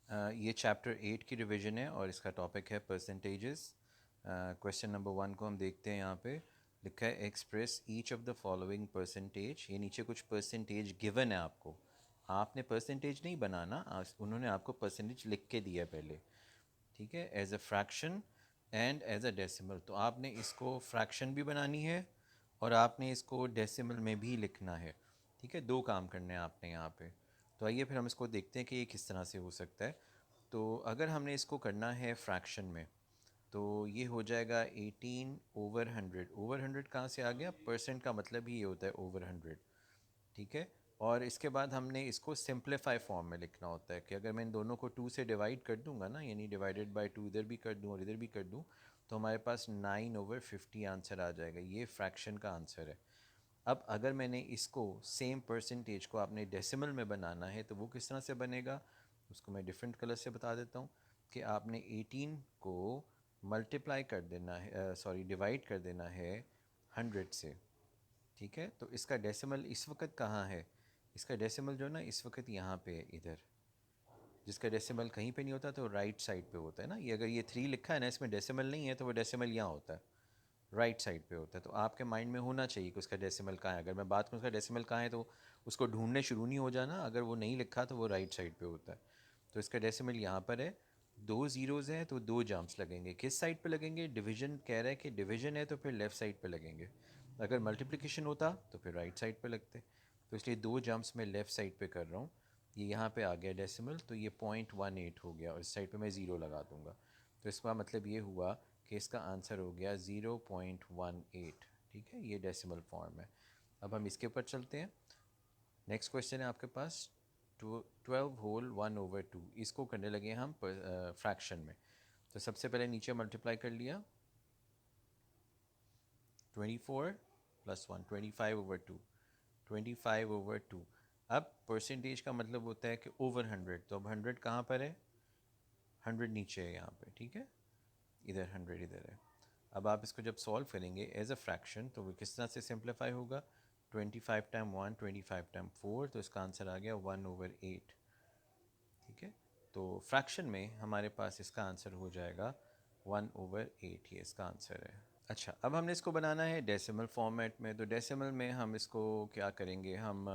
ये चैप्टर 8 की रिवीजन है और इसका टॉपिक है परसेंटेजेस। क्वेश्चन नंबर 1 को हम देखते हैं। यहाँ पे लिखा है express each of the following percentage. ये नीचे कुछ परसेंटेज गिवन है आपको, आपने परसेंटेज नहीं बनाना, उन्होंने आपको परसेंटेज लिख के दिया है पहले, ठीक है, as a fraction and as a decimal. तो आपने इसको फ्रैक्शन भी बनानी है और आपने इसको डेसिमल में भी लिखना है, ठीक है, दो काम करने हैं आपने यहाँ पे। तो आइए फिर हम इसको देखते हैं कि ये किस तरह से हो सकता है। तो अगर हमने इसको करना है फ्रैक्शन में तो ये हो जाएगा 18/100। ओवर 100 कहाँ से आ गया? परसेंट का मतलब ही ये होता है ओवर 100, ठीक है। और इसके बाद हमने इसको सिंप्लीफाई फॉर्म में लिखना होता है कि अगर मैं इन दोनों को 2 से डिवाइड कर दूंगा ना, यानी डिवाइडेड बाय 2 इधर भी कर दूं और इधर भी कर दूं, तो हमारे पास 9/50 आंसर आ जाएगा। ये फ्रैक्शन का आंसर है। अब अगर मैंने इसको सेम परसेंटेज को आपने डेसिमल में बनाना है तो वो किस तरह से बनेगा, उसको मैं डिफरेंट कलर से बता देता हूँ कि आपने 18 को मल्टीप्लाई कर देना है, सॉरी डिवाइड कर देना है 100 से, ठीक है। तो इसका डेसिमल इस वक्त कहाँ है? इसका डेसिमल जो है ना इस वक्त यहाँ पे है, इधर। जिसका डेसिमल कहीं पे नहीं होता तो राइट साइड पे होता है ना। ये अगर ये 3 लिखा है ना, इसमें डेसिमल नहीं है तो वो डेसिमल यहाँ होता है, राइट साइड पे होता है। तो आपके माइंड में होना चाहिए कि उसका डेसिमल कहाँ है। अगर मैं बात करूँ उसका डेसिमल कहाँ है तो उसको ढूंढने शुरू नहीं हो जाना। अगर वो नहीं लिखा तो वो राइट साइड पे होता है। तो इसका डेसिमल यहाँ पर है। 2 ज़ीरोज़ हैं तो 2 जम्प्स लगेंगे। किस साइड पे लगेंगे? डिवीजन कह रहा है कि डिवीजन है तो फिर लेफ़्ट साइड पे लगेंगे। अगर मल्टीप्लिकेशन होता तो फिर राइट साइड पे लगते। तो इसलिए 2 जम्प्स मैं लेफ़्ट साइड पे कर रहा हूँ। ये यहाँ पे आ गया डेसिमल, तो ये 0.18 हो गया और इस साइड पे मैं ज़ीरो लगा दूँगा। तो इसका मतलब ये हुआ कि इसका आंसर हो गया 0.18, ठीक है। ये डेसिमल फॉर्म है। अब हम इसके ऊपर चलते हैं। नेक्स्ट क्वेश्चन है आपके पास 12 होल 1/2। इसको करने लगे हम फ्रैक्शन में। तो सबसे पहले नीचे मल्टीप्लाई कर लिया, 24 + 1 25/2, 25/2। अब परसेंटेज का मतलब होता है कि ओवर 100। तो अब 100 कहाँ पर है? 100 नीचे है यहाँ पे, ठीक है, इधर 100 इधर है। अब आप इसको जब सॉल्व करेंगे एज अ फ्रैक्शन तो वो किस तरह से सिंप्लीफाई होगा? 25 टाइम 1, 25 टाइम 4, तो इसका आंसर आ गया 1/8, ठीक है। तो फ्रैक्शन में हमारे पास इसका आंसर हो जाएगा 1/8, ये इसका आंसर है। अच्छा, अब हमने इसको बनाना है डेसिमल फॉर्मेट में। तो डेसिमल में हम इसको क्या करेंगे, हम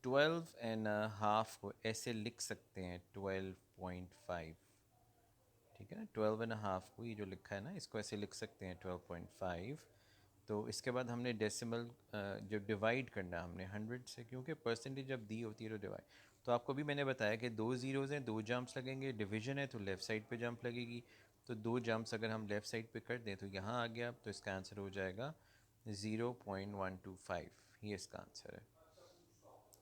12.5 को ऐसे लिख सकते हैं 12.5, ठीक है ना। 12.5 को ये जो लिखा है ना इसको ऐसे लिख सकते हैं 12.5। तो इसके बाद हमने डेसिमल जो डिवाइड करना है हमने 100 से, क्योंकि परसेंटेज जब दी होती है तो डिवाइड। तो आपको भी मैंने बताया कि 2 ज़ीरोज़ हैं, 2 जंप्स लगेंगे। डिवीजन है तो लेफ़्ट साइड पे जंप लगेगी। तो 2 जंप्स अगर हम लेफ़्ट साइड पे कर दें तो यहाँ आ गया, तो इसका आंसर हो जाएगा 0.125। ये इसका आंसर है।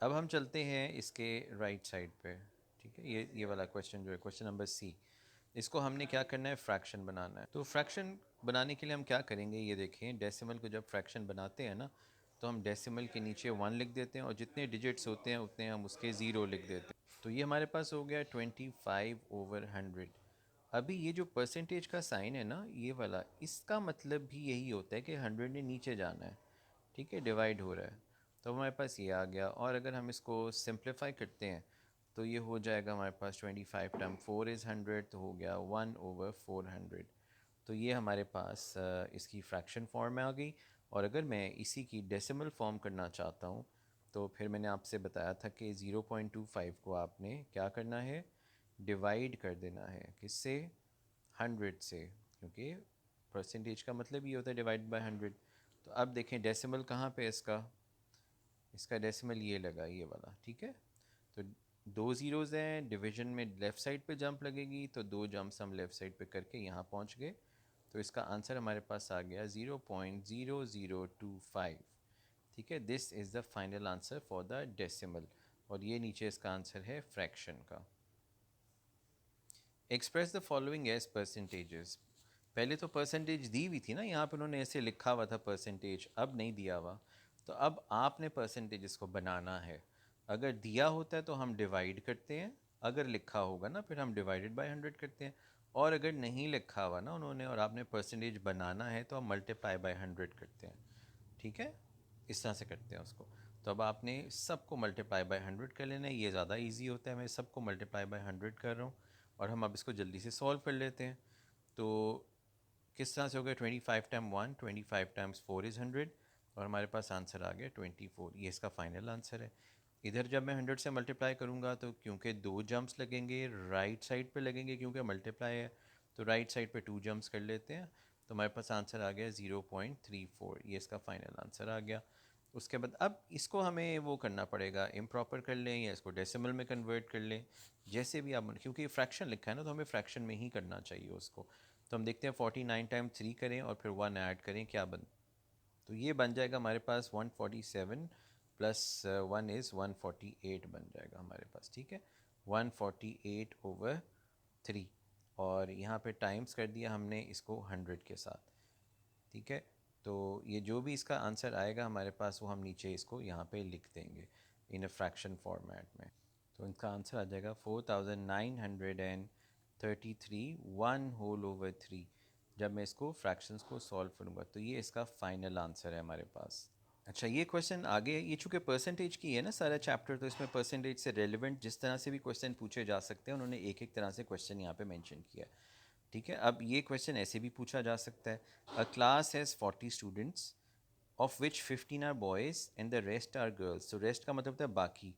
अब हम चलते हैं इसके राइट साइड पे, ठीक है। ये वाला क्वेश्चन जो है क्वेश्चन नंबर सी, इसको हमने क्या करना है, फ्रैक्शन बनाना है। तो फ्रैक्शन बनाने के लिए हम क्या करेंगे, ये देखें, डेसिमल को जब फ्रैक्शन बनाते हैं ना तो हम डेसिमल के नीचे 1 लिख देते हैं और जितने डिजिट्स होते हैं उतने हम उसके ज़ीरो लिख देते हैं। तो ये हमारे पास हो गया 25/100। अभी ये जो परसेंटेज का साइन है ना ये वाला, इसका मतलब भी यही होता है कि 100 ने नीचे जाना है, ठीक है, डिवाइड हो रहा है। तो हमारे पास ये आ गया। और अगर हम इसको सिंप्लीफाई करते हैं तो ये हो जाएगा हमारे पास 25 टाइम 4 इज़ 100, तो हो गया 1/400। तो ये हमारे पास इसकी फ्रैक्शन फॉर्म में आ गई। और अगर मैं इसी की डेसिमल फॉर्म करना चाहता हूँ तो फिर मैंने आपसे बताया था कि 0.25 को आपने क्या करना है, डिवाइड कर देना है। किससे? 100 से, क्योंकि परसेंटेज का मतलब ये होता है डिवाइड बाय 100। तो अब देखें डेसिमल कहाँ पे है इसका, इसका डेसिमल ये लगा, ये वाला, ठीक है। तो 2 ज़ीरोज़ हैं, डिवीजन में लेफ़्ट साइड पे जंप लगेगी, तो 2 जंप्स हम लेफ़्ट साइड पे करके यहाँ पहुँच गए। तो इसका आंसर हमारे पास आ गया 0.0025, ठीक है। This is the final answer for the decimal. और ये नीचे इसका आंसर है फ्रैक्शन का। Express the following as percentages. पहले तो परसेंटेज दी हुई थी ना, यहाँ पे उन्होंने ऐसे लिखा हुआ था परसेंटेज, अब नहीं दिया हुआ। तो अब आपने परसेंटेजेस को बनाना है। अगर दिया होता है तो हम डिवाइड करते हैं, अगर लिखा होगा ना फिर हम डिवाइडेड बाय 100 करते हैं। और अगर नहीं लिखा हुआ ना उन्होंने और आपने परसेंटेज बनाना है तो हम मल्टीप्लाई बाय 100 करते हैं, ठीक है। इस तरह से करते हैं उसको। तो अब आपने सबको मल्टीप्लाई बाय 100 कर लेना है, ये ज़्यादा इजी होता है। मैं सबको मल्टीप्लाई बाय 100 कर रहा हूँ और हम अब इसको जल्दी से सॉल्व कर लेते हैं। तो किस तरह से हो गया, 25 टाइम 1, 25 टाइम्स 4 इज़ 100 और हमारे पास आंसर आ गया 24। ये इसका फाइनल आंसर है। इधर जब मैं 100 से मल्टीप्लाई करूँगा तो क्योंकि 2 जंप्स लगेंगे, राइट साइड पे लगेंगे क्योंकि मल्टीप्लाई है, तो राइट साइड पे 2 जंप्स कर लेते हैं। तो हमारे पास आंसर आ गया 0.34। ये इसका फाइनल आंसर आ गया। उसके बाद अब इसको हमें वो करना पड़ेगा, इम्प्रॉपर कर लें या इसको डेसिमल में कन्वर्ट कर लें, जैसे भी आप, क्योंकि फ्रैक्शन लिखा है ना तो हमें फ्रैक्शन में ही करना चाहिए उसको। तो हम देखते हैं 49 टाइम 3 करें और फिर 1 ऐड करें, क्या बन, तो ये बन जाएगा हमारे पास 147 प्लस 1 इज़ 148 बन जाएगा हमारे पास। ठीक है, 148/3 और यहाँ पे टाइम्स कर दिया हमने इसको 100 के साथ। ठीक है, तो ये जो भी इसका आंसर आएगा हमारे पास वो हम नीचे इसको यहाँ पे लिख देंगे इन अ फ्रैक्शन फॉर्मेट में। तो इनका आंसर आ जाएगा 4933 1/3 जब मैं इसको फ्रैक्शंस को सॉल्व करूँगा। तो ये इसका फाइनल आंसर है हमारे पास। अच्छा, ये क्वेश्चन आगे, ये चूँकि परसेंटेज की है ना सारा चैप्टर, तो इसमें परसेंटेज से रेलिवेंट जिस तरह से भी क्वेश्चन पूछे जा सकते हैं उन्होंने एक एक तरह से क्वेश्चन यहाँ पे मेंशन किया है। ठीक है, अब ये क्वेश्चन ऐसे भी पूछा जा सकता है, a class has 40 students of which 15 are boys and the rest are girls. तो रेस्ट का मतलब होता है बाकी,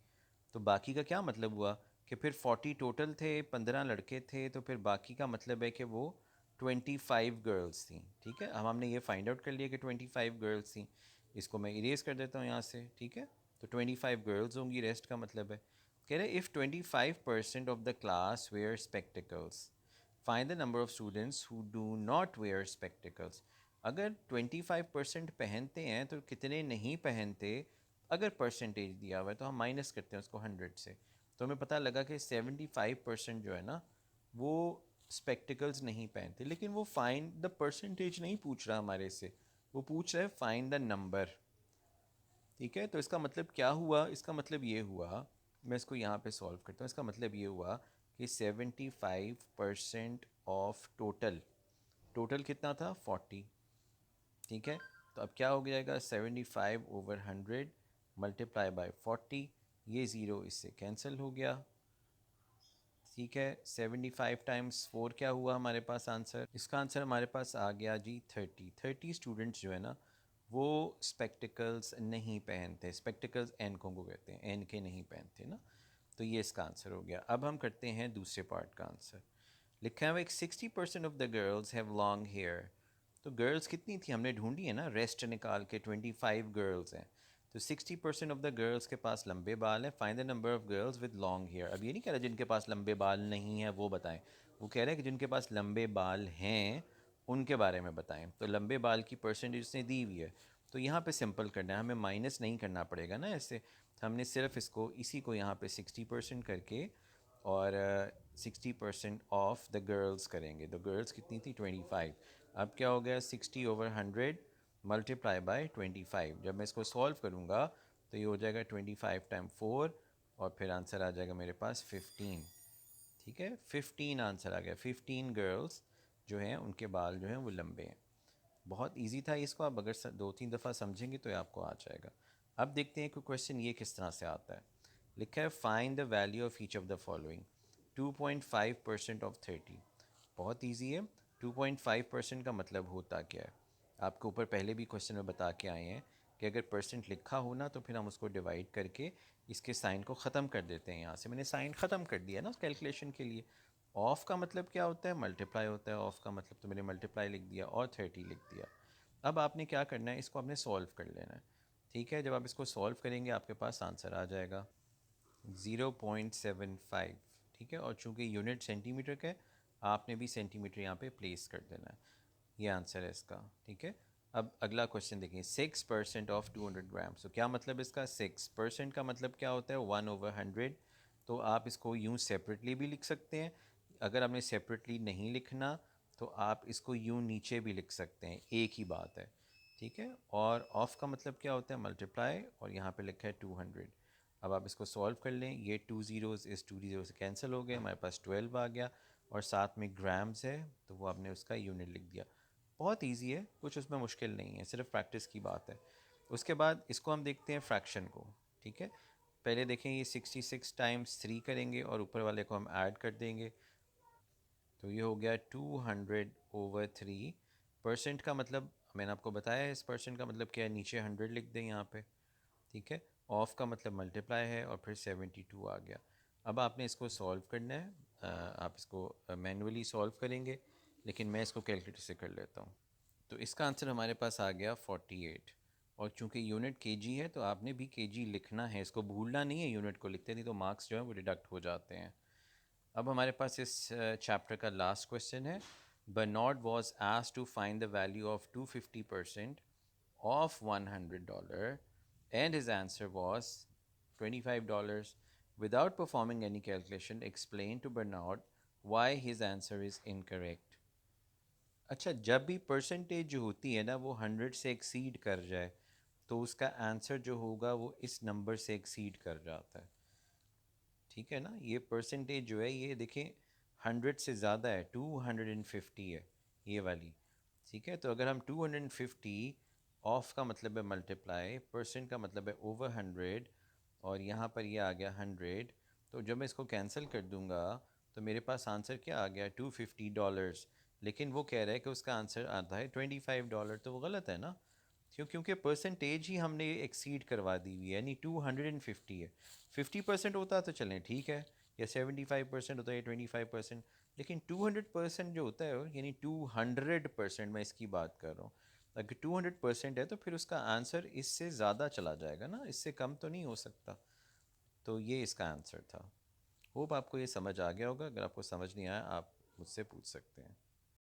तो बाकी का क्या मतलब हुआ कि फिर 40 टोटल थे, 15 लड़के थे, तो फिर बाकी का मतलब है कि वो 25 गर्ल्स थी। ठीक है, अब हमने ये फाइंड आउट कर लिया कि 25 गर्ल्स थी। इसको मैं इरेज कर देता हूँ यहाँ से। ठीक है, तो 25 गर्ल्स होंगी, रेस्ट का मतलब है, कह रहे if 25% of the class wear spectacles find the number of students who do not wear spectacles. अगर 25% पहनते हैं तो कितने नहीं पहनते, अगर परसेंटेज दिया हुआ है तो हम माइनस करते हैं उसको 100 से, तो हमें पता लगा कि 75% जो है ना वो स्पेक्टिकल्स नहीं पहनते। लेकिन वो फाइंड द परसेंटेज नहीं पूछ रहा हमारे से, वो पूछ रहा है फाइंड द नंबर। ठीक है, तो इसका मतलब क्या हुआ, इसका मतलब ये हुआ, मैं इसको यहाँ पे सॉल्व करता हूँ। इसका मतलब ये हुआ कि 75% ऑफ टोटल, टोटल कितना था 40। ठीक है, तो अब क्या हो जाएगा 75/100 मल्टीप्लाई बाय 40, ये ज़ीरो इससे कैंसिल हो गया। ठीक है, 75 टाइम्स 4 क्या हुआ हमारे पास आंसर, इसका आंसर हमारे पास आ गया जी 30 स्टूडेंट्स जो है ना वो स्पेक्टिकल्स नहीं पहनते। स्पेक्टिकल्स एन को कहते हैं, एन के नहीं पहनते ना, तो ये इसका आंसर हो गया। अब हम करते हैं दूसरे पार्ट का आंसर। लिखा है 60% of the girls have long hair. तो गर्ल्स कितनी थी हमने ढूंढी है ना, रेस्ट निकाल के 25 गर्ल्स हैं, तो 60% ऑफ द गर्ल्स के पास लंबे बाल हैं। Find the number of girls with long hair. अब ये नहीं कह रहा जिनके पास लंबे बाल नहीं हैं वो बताएं, वो कह रहा है कि जिनके पास लंबे बाल हैं उनके बारे में बताएं। तो लंबे बाल की परसेंटेज उसने दी हुई है, तो यहाँ पे सिंपल करना है, हमें माइनस नहीं करना पड़ेगा ना ऐसे, हमने सिर्फ इसको इसी को यहाँ पे 60% करके और 60% ऑफ द गर्ल्स करेंगे। तो गर्ल्स कितनी थी 25। अब क्या हो गया 60/100 मल्टीप्लाई बाय 25। जब मैं इसको सॉल्व करूँगा तो ये हो जाएगा 25 टाइम 4 और फिर आंसर आ जाएगा मेरे पास 15। ठीक है, 15 आंसर आ गया। 15 गर्ल्स जो हैं उनके बाल जो हैं वो लंबे हैं। बहुत इजी था, इसको आप अगर 2-3 दफ़ा समझेंगे तो आपको आ जाएगा। अब देखते हैं कि क्वेश्चन ये किस तरह से आता है। लिखा है find the value of each of the following. 2.5% of 30। बहुत ईजी है। 2.5% का मतलब होता क्या है, आपके ऊपर पहले भी क्वेश्चन में बता के आए हैं कि अगर परसेंट लिखा हो ना तो फिर हम उसको डिवाइड करके इसके साइन को ख़त्म कर देते हैं। यहाँ से मैंने साइन ख़त्म कर दिया ना उस कैलकुलेशन के लिए। ऑफ़ का मतलब क्या होता है, मल्टीप्लाई होता है। ऑफ़ का मतलब तो मैंने मल्टीप्लाई लिख दिया और 30 लिख दिया। अब आपने क्या करना है, इसको आपने सॉल्व कर लेना है। ठीक है, जब आप इसको सॉल्व करेंगे आपके पास आंसर आ जाएगा 0.75। ठीक है, और चूंकि यूनिट सेंटीमीटर का है आपने भी सेंटीमीटर यहाँ पे प्लेस कर देना है। ये आंसर है इसका। ठीक है, अब अगला क्वेश्चन देखिए 6% ऑफ 200 ग्राम्स। तो क्या मतलब इसका, 6% का मतलब क्या होता है 1/100। तो आप इसको यूँ सेपरेटली भी लिख सकते हैं। अगर आपने सेपरेटली नहीं लिखना तो आप इसको यूँ नीचे भी लिख सकते हैं, एक ही बात है। ठीक है, और ऑफ का मतलब क्या होता है मल्टीप्लाई, और यहाँ पे लिखा है 200। अब आप इसको सॉल्व कर लें, ये 2 ज़ीरोज़ इस 2 ज़ीरो से कैंसिल हो गए, हमारे पास 12 आ गया और साथ में ग्राम्स है तो वो आपने उसका यूनिट लिख दिया। बहुत इजी है, कुछ उसमें मुश्किल नहीं है, सिर्फ प्रैक्टिस की बात है। उसके बाद इसको हम देखते हैं फ्रैक्शन को। ठीक है, पहले देखें ये 66 टाइम्स 3 करेंगे और ऊपर वाले को हम ऐड कर देंगे, तो ये हो गया 200/3। परसेंट का मतलब मैंने आपको बताया है, इस परसेंट का मतलब क्या है, नीचे 100 लिख दें यहाँ पे। ठीक है, ऑफ का मतलब मल्टीप्लाई है और फिर 72 आ गया। अब आपने इसको सॉल्व करना है, आप इसको मैनुअली सॉल्व करेंगे, लेकिन मैं इसको कैलकुलेटर से कर लेता हूँ। तो इसका आंसर हमारे पास आ गया 48, और चूंकि यूनिट केजी है तो आपने भी केजी लिखना है, इसको भूलना नहीं है, यूनिट को लिखते नहीं तो मार्क्स जो है वो डिडक्ट हो जाते हैं। अब हमारे पास इस चैप्टर का लास्ट क्वेश्चन है। Bernard was asked to find the value of 250% of $100 and his answer was $25. Without performing any calculation, explain to Bernard why his answer is incorrect. अच्छा, जब भी परसेंटेज जो होती है ना वो 100 से एक्सीड कर जाए तो उसका आंसर जो होगा वो इस नंबर से एक्सीड कर जाता है। ठीक है ना, ये परसेंटेज जो है ये देखें 100 से ज़्यादा है, 250 है ये वाली। ठीक है, तो अगर हम 250, ऑफ का मतलब है मल्टीप्लाई, परसेंट का मतलब है ओवर 100, और यहाँ पर ये आ गया 100, तो जब मैं इसको कैंसिल कर दूँगा तो मेरे पास आंसर क्या आ गया, $250। लेकिन वो कह रहा है कि उसका आंसर आता है $25, तो वो गलत है ना, क्योंकि परसेंटेज ही हमने एक्सीड करवा दी हुई है, यानी 250 है। 50% होता तो चलें ठीक है, या 75% होता है, या 25%, लेकिन 200% जो होता है यानी 200% मैं इसकी बात कर रहा हूँ। अगर 200% है तो फिर उसका आंसर इससे ज़्यादा चला जाएगा ना, इससे कम तो नहीं हो सकता। तो ये इसका आंसर था। होप आपको ये समझ आ गया होगा, अगर आपको समझ नहीं आया आप मुझसे पूछ सकते हैं।